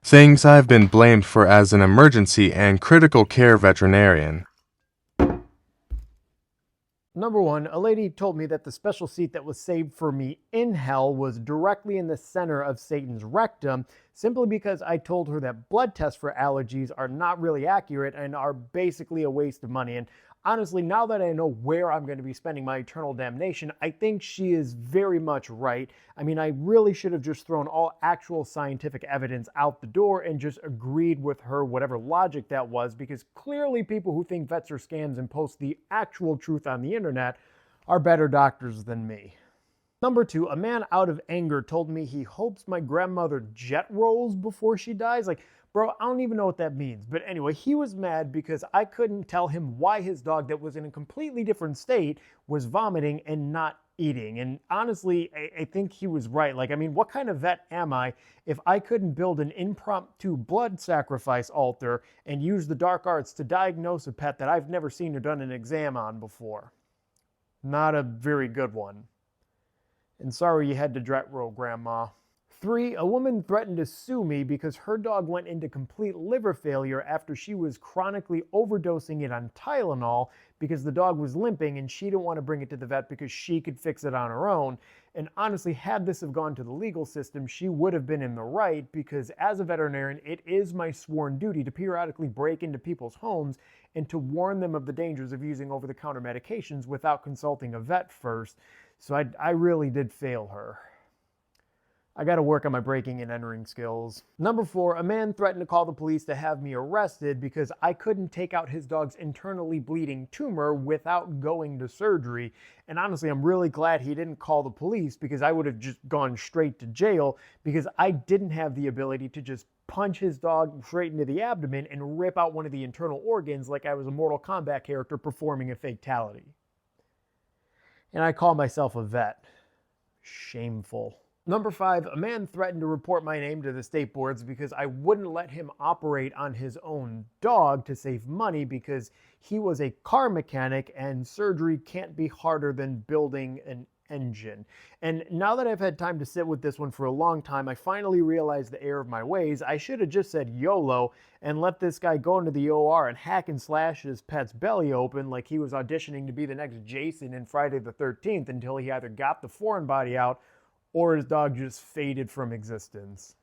Things I've been blamed for as an emergency and critical care veterinarian. Number one, a lady told me that the special seat that was saved for me in hell was directly in the center of Satan's rectum, simply because I told her that blood tests for allergies are not really accurate and are basically a waste of money. And honestly, now that I know where I'm going to be spending my eternal damnation, I think she is very much right. I mean, I really should have just thrown all actual scientific evidence out the door and just agreed with her, whatever logic that was, because clearly people who think vets are scams and post the actual truth on the internet are better doctors than me. Number two, a man out of anger told me he hopes my grandmother jet rolls before she dies. Like, bro, I don't even know what that means. But anyway, he was mad because I couldn't tell him why his dog that was in a completely different state was vomiting and not eating. And honestly, I think he was right. Like, I mean, what kind of vet am I if I couldn't build an impromptu blood sacrifice altar and use the dark arts to diagnose a pet that I've never seen or done an exam on before? Not a very good one. And sorry you had to jet roll, Grandma. Three, a woman threatened to sue me because her dog went into complete liver failure after she was chronically overdosing it on Tylenol because the dog was limping and she didn't want to bring it to the vet because she could fix it on her own. And honestly, had this have gone to the legal system, she would have been in the right because as a veterinarian, it is my sworn duty to periodically break into people's homes and to warn them of the dangers of using over-the-counter medications without consulting a vet first. So I really did fail her. I got to work on my breaking and entering skills. Number four, a man threatened to call the police to have me arrested because I couldn't take out his dog's internally bleeding tumor without going to surgery. And honestly, I'm really glad he didn't call the police because I would have just gone straight to jail because I didn't have the ability to just punch his dog straight into the abdomen and rip out one of the internal organs like I was a Mortal Kombat character performing a fatality. And I call myself a vet. Shameful. Number five, a man threatened to report my name to the state boards because I wouldn't let him operate on his own dog to save money because he was a car mechanic and surgery can't be harder than building an engine. And now that I've had time to sit with this one for a long time, I finally realized the error of my ways. I should have just said YOLO and let this guy go into the OR and hack and slash his pet's belly open like he was auditioning to be the next Jason in Friday the 13th until he either got the foreign body out or his dog just faded from existence.